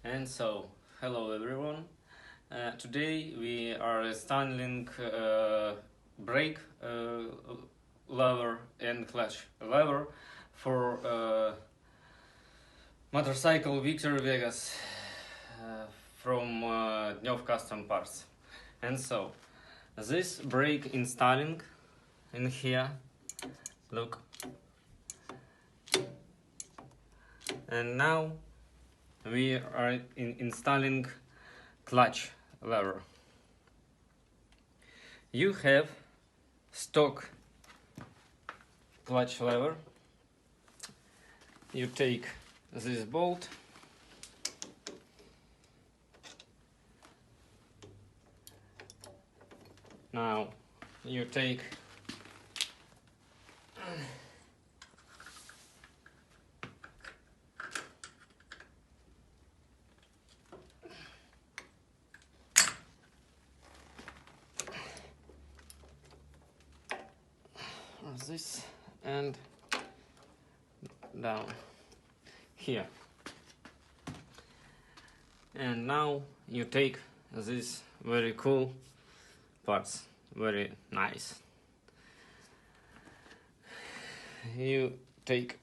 And so, hello everyone. Today we are installing brake lever and clutch lever for motorcycle Victor Vegas from Dnov Custom Parts. And so, this brake installing in here, look. And now we are installing clutch lever. You have stock clutch lever. You take this bolt, now you take this and down here, and now you take this very cool parts, very nice. You take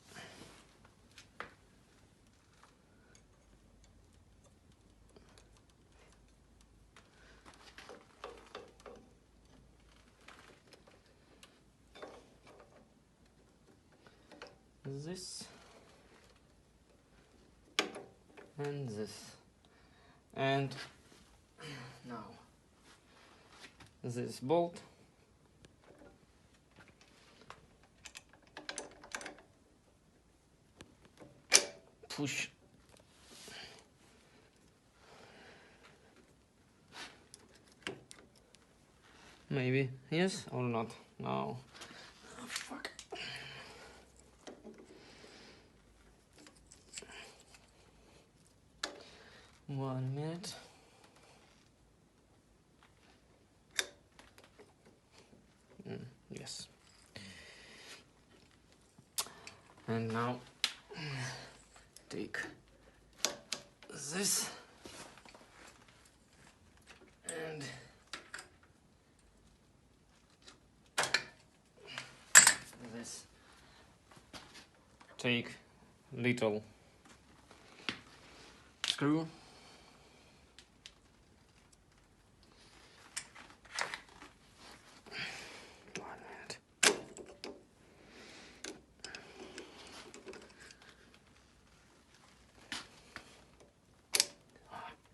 this and this, and now this bolt, push maybe yes or not. No. Oh, fuck. One minute. Yes. And now take this and this. Take little screw.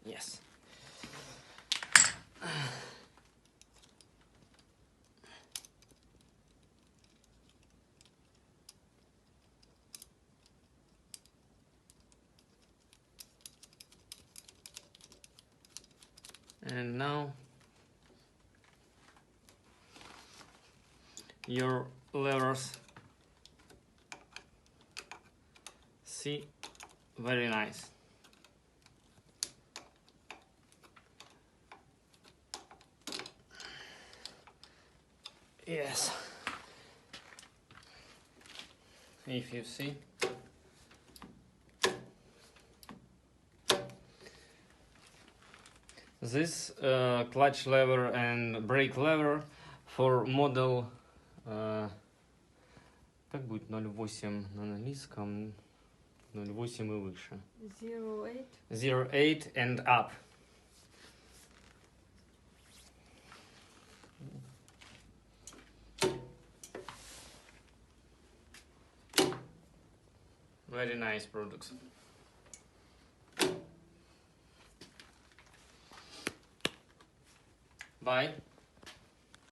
Yes. And now your levers, see, very nice. Yes, if you see, this clutch lever and brake lever for model как будет 0.8 на английском, 0.8 и выше. 0.8. 0.8 and up. Very nice products. Bye.